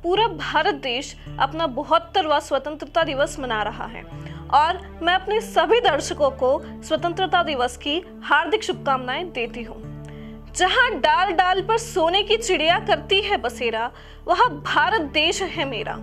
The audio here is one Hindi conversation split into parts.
पूरा भारत देश अपना 72वां स्वतंत्रता दिवस मना रहा है और मैं अपने सभी दर्शकों को स्वतंत्रता दिवस की हार्दिक शुभकामनाएं देती हूँ। जहाँ डाल डाल पर सोने की चिड़िया करती है बसेरा, वह भारत देश है मेरा।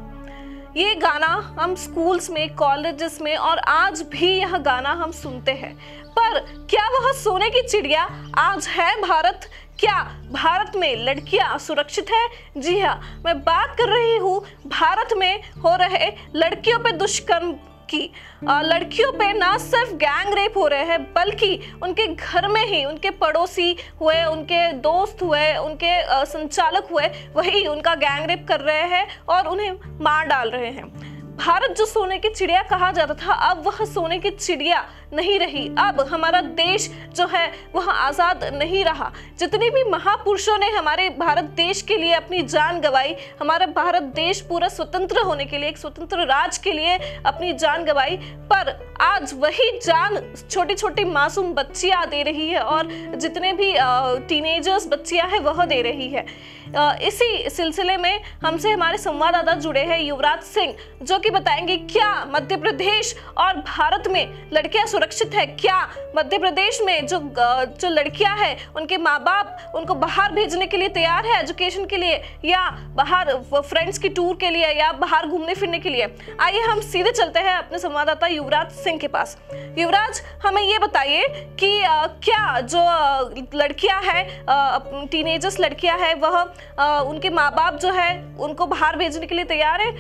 ये गाना हम स्कूल्स में, कॉलेजेस में और आज भी यह गाना हम सुनते हैं। पर क्या वह सोने की चिड़िया आज है भारत? क्या भारत में लड़कियां सुरक्षित है? जी हाँ, मैं बात कर रही हूँ भारत में हो रहे लड़कियों पे दुष्कर्म की। लड़कियों पे ना सिर्फ गैंग रेप हो रहे हैं, बल्कि उनके घर में ही उनके पड़ोसी हुए, उनके दोस्त हुए, उनके संचालक हुए, वही उनका गैंग रेप कर रहे हैं और उन्हें मार डाल रहे हैं। भारत जो सोने की चिड़िया कहा जाता था, अब वह सोने की चिड़िया नहीं रही। अब हमारा देश जो है वह आज़ाद नहीं रहा। जितने भी महापुरुषों ने हमारे भारत देश के लिए अपनी जान गंवाई, हमारा भारत देश पूरा स्वतंत्र होने के लिए, एक स्वतंत्र राज्य के लिए अपनी जान गंवाई, पर आज वही जान छोटी छोटी मासूम बच्चियां दे रही है और जितने भी टीनेजर्स बच्चियां हैं वह दे रही है। इसी सिलसिले में हमसे हमारे संवाददाता जुड़े हैं युवराज सिंह, जो कि बताएंगे क्या मध्य प्रदेश और भारत में लड़कियां सुरक्षित है? क्या मध्य प्रदेश में जो लड़कियां हैं उनके माँ बाप उनको बाहर भेजने के लिए तैयार है एजुकेशन के लिए, या बाहर फ्रेंड्स की टूर के लिए, या बाहर घूमने फिरने के लिए? आइए हम सीधे चलते हैं अपने संवाददाता युवराज सिंह के पास। युवराज, हमें ये बताइए कि क्या जो लड़कियां हैं, टीनेजर्स लड़कियां हैं, वह उनके माँ बाप जो है उनको बाहर भेजने के लिए तैयार है?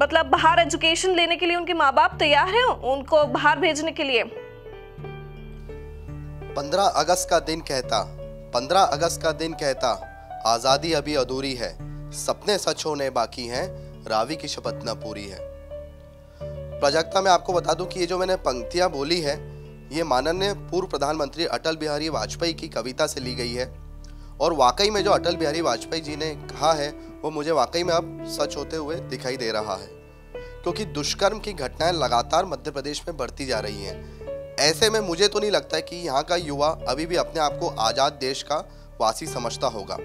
मतलब बाहर एजुकेशन लेने के लिए उनके माँ बाप तैयार हैं उनको बाहर भेजने के लिए? 15 अगस्त का दिन कहता आजादी अभी अधूरी है, सपने सच होने बाकी हैं, रावी की शपथ न पूरी है। प्राजक्ता, मैं आपको बता दूं कि ये जो मैंने पंक्तियां बोली है, ये माननीय पूर्व प्रधानमंत्री अटल बिहारी वाजपेयी की कविता से ली गई है। और वाकई में जो अटल बिहारी वाजपेयी जी ने कहा है वो मुझे वाकई में अब सच होते हुए दिखाई दे रहा है, क्योंकि दुष्कर्म की घटनाएं लगातार मध्य प्रदेश में बढ़ती जा रही हैं। ऐसे में मुझे तो नहीं लगता है कि यहाँ का युवा अभी भी अपने आप को आज़ाद देश का वासी समझता होगा।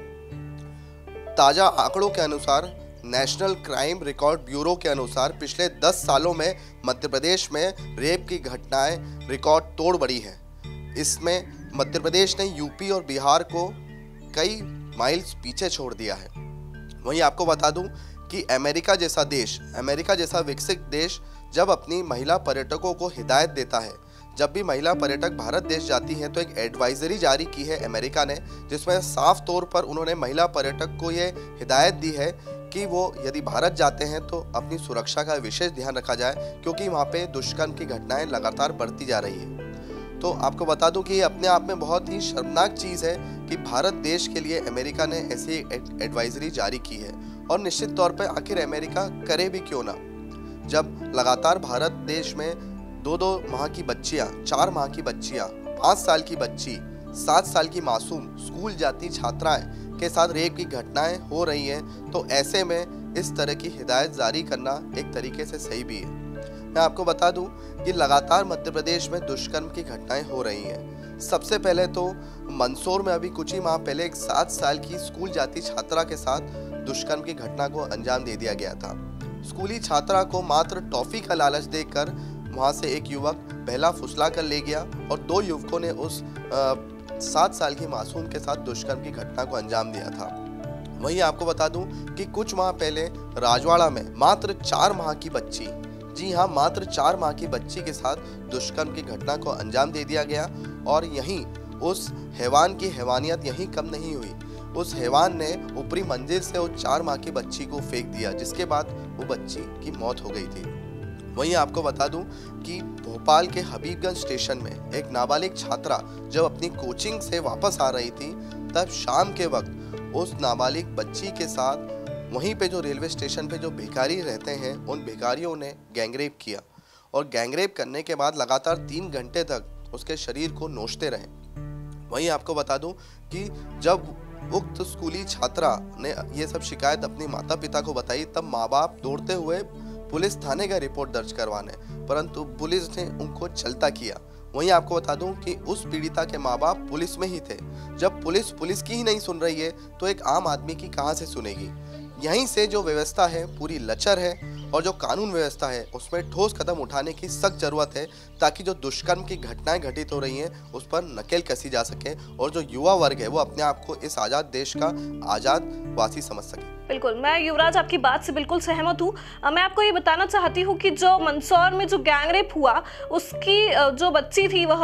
ताज़ा आंकड़ों के अनुसार, नेशनल क्राइम रिकॉर्ड ब्यूरो के अनुसार पिछले 10 सालों में मध्य प्रदेश में रेप की घटनाएं रिकॉर्ड तोड़ बढ़ी हैं। इसमें मध्य प्रदेश ने यूपी और बिहार को कई माइल्स पीछे छोड़ दिया है। वहीं आपको बता दूं कि अमेरिका जैसा विकसित देश जब अपनी महिला पर्यटकों को हिदायत देता है, जब भी महिला पर्यटक भारत देश जाती हैं तो एक एडवाइजरी जारी की है अमेरिका ने, जिसमें साफ तौर पर उन्होंने महिला पर्यटक को ये हिदायत दी है कि वो यदि भारत जाते हैं तो अपनी सुरक्षा का विशेष ध्यान रखा जाए, क्योंकि वहाँ पे दुष्कर्म की घटनाएं लगातार बढ़ती जा रही है। तो आपको बता दूं कि ये अपने आप में बहुत ही शर्मनाक चीज़ है कि भारत देश के लिए अमेरिका ने ऐसी एडवाइजरी जारी की है। और निश्चित तौर पर आखिर अमेरिका करे भी क्यों ना, जब लगातार भारत देश में 2-2 माह की बच्चियाँ, 4 माह की बच्चियाँ, 5 साल की बच्ची, 7 साल की मासूम स्कूल जाती छात्राएं के साथ रेप की घटनाएं हो रही हैं, तो ऐसे में इस तरह की हिदायत जारी करना एक तरीके से सही भी है। मैं आपको बता दूं कि लगातार मध्य प्रदेश में दुष्कर्म की घटनाएं हो रही हैं। सबसे पहले तो मंदसौर में अभी कुछ ही माह पहले एक 7 साल की स्कूल जाती छात्रा के साथ दुष्कर्म की घटना को अंजाम दे दिया गया था। स्कूली छात्रा को मात्र टॉफी का लालच देकर वहां से एक युवक बहला फुसला कर ले गया और 2 युवकों ने उस 7 साल की मासूम के साथ दुष्कर्म की घटना को अंजाम दिया था। वहीं आपको बता दूं कि कुछ माह पहले राजवाड़ा में मात्र 4 माह की बच्ची, जी हाँ, मात्र 4 माह की बच्ची के साथ दुष्कर्म की घटना को अंजाम दे दिया गया। और यहीं उस हैवान की हैवानियत यहीं कम नहीं हुई, उस हैवान ने ऊपरी मंजिल से उस 4 माह की बच्ची को फेंक दिया, जिसके बाद वो बच्ची की मौत हो गई थी। वहीं आपको बता दूं कि भोपाल के हबीबगंज स्टेशन में एक नाबालिग छात्रा जब अपनी कोचिंग से वापस आ रही थी, तब शाम के वक्त उस नाबालिग बच्ची के साथ वहीं पे जो रेलवे स्टेशन पे जो भिखारी रहते हैं, उन भिखारियों ने गैंगरेप किया। और गैंगरेप करने के बाद लगातार 3 घंटे तक उसके शरीर को नोचते रहे। वहीं आपको बता दूं कि जब उक्त स्कूली छात्रा ने ये सब शिकायत अपने माता पिता को बताई, तब माँ बाप दौड़ते हुए पुलिस थाने का रिपोर्ट दर्ज करवाने, परंतु पुलिस ने उनको चलता किया। वहीं आपको बता दूं कि उस पीड़िता के माँ बाप पुलिस में ही थे। जब पुलिस की ही नहीं सुन रही है तो एक आम आदमी की कहां से सुनेगी। यहीं से जो व्यवस्था है पूरी लचर है और जो कानून व्यवस्था है उसमें ठोस कदम उठाने की सख्त जरूरत है, ताकि जो दुष्कर्म की घटनाएं घटित हो रही हैं उस पर नकेल कसी जा सके और जो युवा वर्ग है वो अपने आप को इस आज़ाद देश का आज़ाद वासी समझ सके। बिल्कुल, मैं युवराज आपकी बात से बिल्कुल सहमत हूँ। मैं आपको ये बताना चाहती हूँ कि जो मंदसौर में जो गैंगरेप हुआ, उसकी जो बच्ची थी वह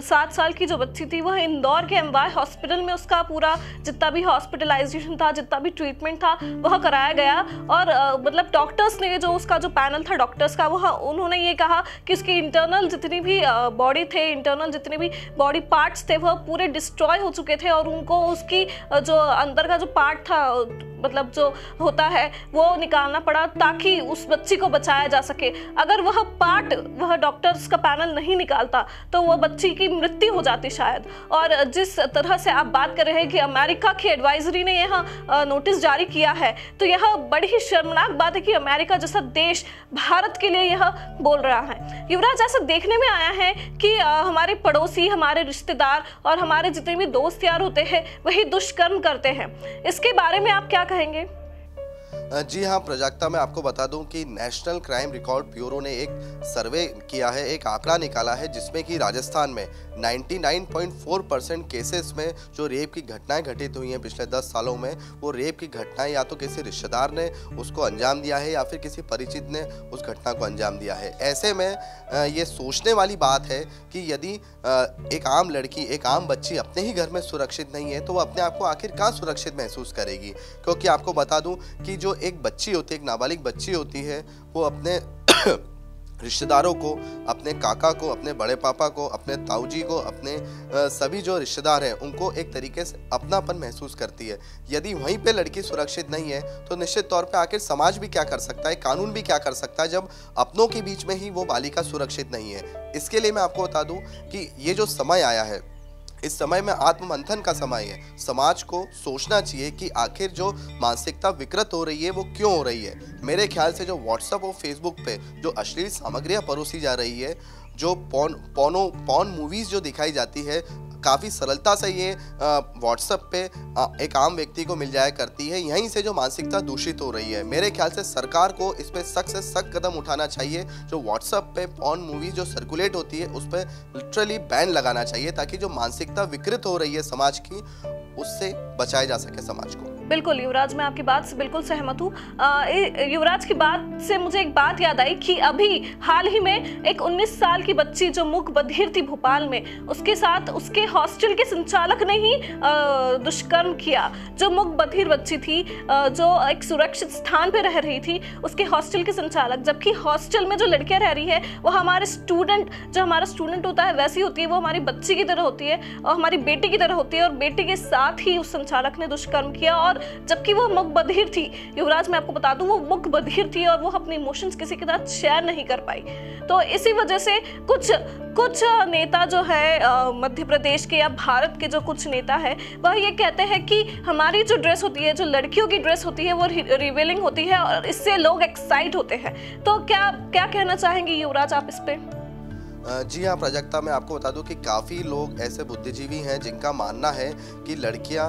7 साल की जो बच्ची थी वह इंदौर के एमवाय हॉस्पिटल में उसका पूरा जितना भी हॉस्पिटलाइजेशन था, जितना भी ट्रीटमेंट था वह कराया गया। और मतलब डॉक्टर्स ने जो उसका जो पैनल था डॉक्टर्स का, वह उन्होंने ये कहा कि उसकी इंटरनल जितनी भी बॉडी थे, इंटरनल जितने भी बॉडी पार्ट्स थे वह पूरे डिस्ट्रॉय हो चुके थे और उनको उसकी जो अंदर का जो पार्ट था, मतलब जो होता है वो निकालना पड़ा ताकि उस बच्ची को बचाया जा सके। अगर वह डॉक्टर्स का पैनल नहीं निकालता तो वो बच्ची की मृत्यु हो जाती शायद। और जिस तरह से आप बात कर रहे हैं कि अमेरिका की एडवाइजरी ने यहाँ नोटिस जारी किया है, तो यह बड़ी ही शर्मनाक बात है कि अमेरिका जैसा देश भारत के लिए यह बोल रहा है। युवराज, ऐसा देखने में आया है कि हमारे पड़ोसी, हमारे रिश्तेदार और हमारे जितने भी दोस्त यार होते हैं वही दुष्कर्म करते हैं। इसके बारे में आप क्या कहेंगे? जी हाँ प्राजक्ता, मैं आपको बता दूं कि नेशनल क्राइम रिकॉर्ड ब्यूरो ने एक सर्वे किया है, एक आंकड़ा निकाला है जिसमें कि राजस्थान में 99.4% केसेस में जो रेप की घटनाएं घटित हुई हैं पिछले 10 सालों में, वो रेप की घटनाएं या तो किसी रिश्तेदार ने उसको अंजाम दिया है या फिर किसी परिचित ने उस घटना को अंजाम दिया है। ऐसे में ये सोचने वाली बात है कि यदि एक आम लड़की, एक आम बच्ची अपने ही घर में सुरक्षित नहीं है तो वो अपने आप को आखिर कहाँ सुरक्षित महसूस करेगी। क्योंकि आपको बता दूं कि जो एक बच्ची होती है, एक नाबालिग बच्ची होती है, वो अपने रिश्तेदारों को, अपने काका को, अपने बड़े पापा को, अपने ताऊजी को, अपने सभी जो रिश्तेदार हैं उनको एक तरीके से अपनापन महसूस करती है। यदि वहीं पे लड़की सुरक्षित नहीं है तो निश्चित तौर पे आखिर समाज भी क्या कर सकता है, कानून भी क्या कर सकता है जब अपनों के बीच में ही वो बालिका सुरक्षित नहीं है। इसके लिए मैं आपको बता दूं कि ये जो समय आया है, इस समय में आत्ममंथन का समय है। समाज को सोचना चाहिए कि आखिर जो मानसिकता विकृत हो रही है वो क्यों हो रही है। मेरे ख्याल से जो व्हाट्सएप और फेसबुक पे जो अश्लील सामग्रियाँ परोसी जा रही है, जो पॉर्न मूवीज़ जो दिखाई जाती है, काफ़ी सरलता से ये व्हाट्सएप पे एक आम व्यक्ति को मिल जाया करती है। यहीं से जो मानसिकता दूषित हो रही है, मेरे ख्याल से सरकार को इस पर सख्त से सख्त कदम उठाना चाहिए। जो व्हाट्सएप पे पॉर्न मूवी जो सर्कुलेट होती है उस पर लिटरली बैन लगाना चाहिए, ताकि जो मानसिकता विकृत हो रही है समाज की, उससे बचाया जा सके समाज को। बिल्कुल युवराज, मैं आपकी बात से बिल्कुल सहमत हूँ। युवराज की बात से मुझे एक बात याद आई कि अभी हाल ही में एक 19 साल की बच्ची जो मूक बधिर थी भोपाल में, उसके साथ उसके हॉस्टल के संचालक ने ही दुष्कर्म किया। जो मूक बधिर बच्ची थी, जो एक सुरक्षित स्थान पर रह रही थी, उसके हॉस्टल के संचालक, जबकि हॉस्टल में जो लड़कियां रह रही है वो हमारे स्टूडेंट, जो हमारा स्टूडेंट होता है वैसी होती है, वो हमारी बच्ची की तरह होती है और हमारी बेटी की तरह होती है, और बेटी के साथ ही उस संचालक ने दुष्कर्म किया। और जबकि वो मूक बधिर थी, युवराज मैं आपको बता दूं वो मूक बधिर थी और वो अपने इमोशंस किसी के साथ शेयर नहीं कर पाई। तो इसी वजह से कुछ नेता जो है मध्य प्रदेश के या भारत के जो कुछ नेता है, वह ये कहते हैं कि हमारी जो ड्रेस होती है, जो लड़कियों की ड्रेस होती है, वो रिवीलिंग होती है और इससे लोग एक्साइट होते हैं। तो क्या कहना चाहेंगे युवराज आप इस पे? जी हाँ प्राजक्ता, मैं आपको बता दूं कि काफ़ी लोग ऐसे बुद्धिजीवी हैं जिनका मानना है कि लड़कियां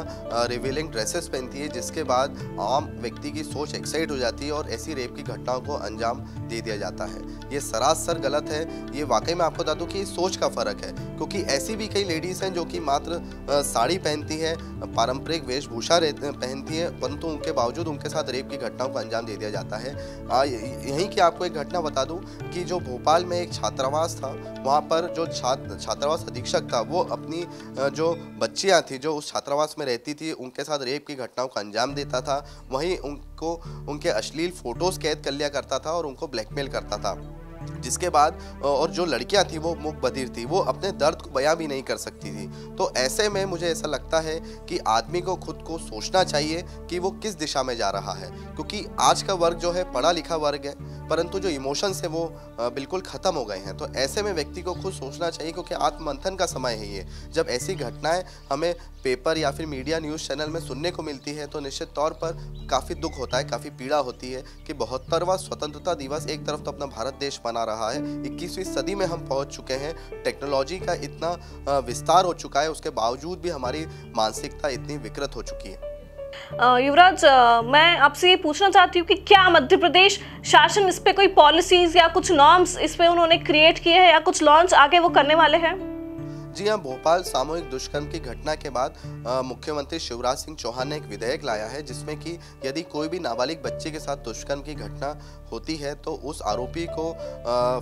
रिवीलिंग ड्रेसेस पहनती है, जिसके बाद आम व्यक्ति की सोच एक्साइट हो जाती है और ऐसी रेप की घटनाओं को अंजाम दे दिया जाता है। ये सरासर गलत है। ये वाकई में आपको बता दूं कि सोच का फ़र्क है, क्योंकि ऐसी भी कई लेडीज़ हैं जो कि मात्र साड़ी पहनती हैं, पारंपरिक वेशभूषा पहनती हैं, परंतु उनके बावजूद उनके साथ रेप की घटनाओं को अंजाम दे दिया जाता है। यहीं की आपको एक घटना बता दूँ कि जो भोपाल में एक छात्रावास था, वहाँ पर जो छात्रावास अधीक्षक था, वो अपनी जो बच्चियाँ थी जो उस छात्रावास में रहती थी, उनके साथ रेप की घटनाओं को अंजाम देता था। वहीं उनको उनके अश्लील फोटोज़ कैद कर लिया करता था और उनको ब्लैकमेल करता था, जिसके बाद और जो लड़कियां थी वो मूक बधिर थी, वो अपने दर्द को बयां भी नहीं कर सकती थी। तो ऐसे में मुझे ऐसा लगता है कि आदमी को खुद को सोचना चाहिए कि वो किस दिशा में जा रहा है, क्योंकि आज का वर्ग जो है पढ़ा लिखा वर्ग है, परंतु जो इमोशंस है वो बिल्कुल ख़त्म हो गए हैं। तो ऐसे में व्यक्ति को खुद सोचना चाहिए, क्योंकि आत्ममंथन का समय है ये। जब ऐसी घटनाएं हमें पेपर या फिर मीडिया न्यूज़ चैनल में सुनने को मिलती है तो निश्चित तौर पर काफ़ी दुख होता है, काफ़ी पीड़ा होती है कि 72वां स्वतंत्रता दिवस, एक तरफ तो अपना भारत देश मना रहा है, 21वीं सदी में हम पहुंच चुके हैं, टेक्नोलॉजी का इतना विस्तार हो चुका है, उसके बावजूद भी हमारी मानसिकता इतनी विकृत हो चुकी है। युवराज, मैं आपसे ये पूछना चाहती हूँ कि क्या मध्य प्रदेश शासन इस पे कोई पॉलिसीज या कुछ नॉर्म्स इस पे उन्होंने क्रिएट किए हैं या कुछ लॉन्च आगे वो करने वाले हैं? जी हाँ, भोपाल सामूहिक दुष्कर्म की घटना के बाद मुख्यमंत्री शिवराज सिंह चौहान ने एक विधेयक लाया है जिसमें कि यदि कोई भी नाबालिग बच्चे के साथ दुष्कर्म की घटना होती है तो उस आरोपी को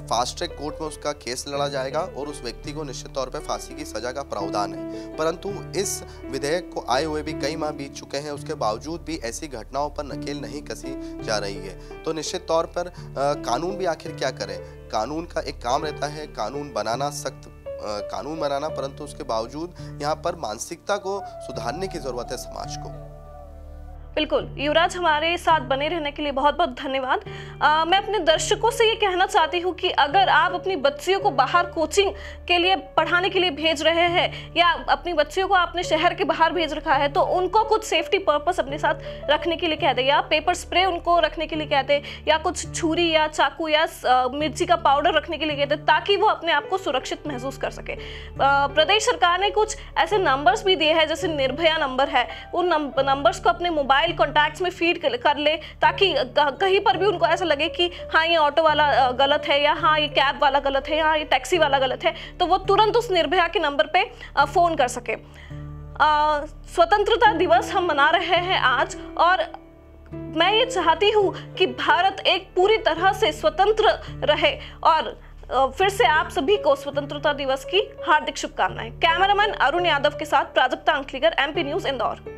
फास्ट ट्रैक कोर्ट में उसका केस लड़ा जाएगा और उस व्यक्ति को निश्चित तौर पर फांसी की सजा का प्रावधान है। परंतु इस विधेयक को आए हुए भी कई माह बीत चुके हैं, उसके बावजूद भी ऐसी घटनाओं पर नकेल नहीं कसी जा रही है। तो निश्चित तौर पर कानून भी आखिर क्या करे, कानून का एक काम रहता है कानून बनाना, सख्त कानून बनाना, परंतु उसके बावजूद यहाँ पर मानसिकता को सुधारने की जरूरत है समाज को। बिल्कुल युवराज, हमारे साथ बने रहने के लिए बहुत बहुत धन्यवाद। मैं अपने दर्शकों से ये कहना चाहती हूँ कि अगर आप अपनी बच्चियों को बाहर कोचिंग के लिए पढ़ाने के लिए भेज रहे हैं या अपनी बच्चियों को आपने शहर के बाहर भेज रखा है तो उनको कुछ सेफ्टी पर्पस अपने साथ रखने के लिए कह दे, या पेपर स्प्रे उनको रखने के लिए कह दे, या कुछ छुरी या चाकू या मिर्ची का पाउडर रखने के लिए कह दे ताकि वो अपने आप को सुरक्षित महसूस कर सके। प्रदेश सरकार ने कुछ ऐसे नंबर्स भी दिए हैं जैसे निर्भया नंबर है, उन नंबर्स को अपने मोबाइल कॉन्टैक्ट्स में फीड कर ले ताकि कहीं पर भी उनको ऐसा लगे कि हाँ ये ऑटो वाला गलत है या हाँ ये कैब वाला गलत है, हाँ ये टैक्सी वाला गलत है, तो वो तुरंत उस निर्भया के नंबर पे फोन कर सके। स्वतंत्रता दिवस हम मना रहे हैं आज, और मैं ये चाहती हूँ कि भारत एक पूरी तरह से स्वतंत्र रहे, और फिर से आप सभी को स्वतंत्रता दिवस की हार्दिक शुभकामनाएं। कैमरामैन अरुण यादव के साथ प्राजक्ता अंकलीकर, MP न्यूज़, इंदौर।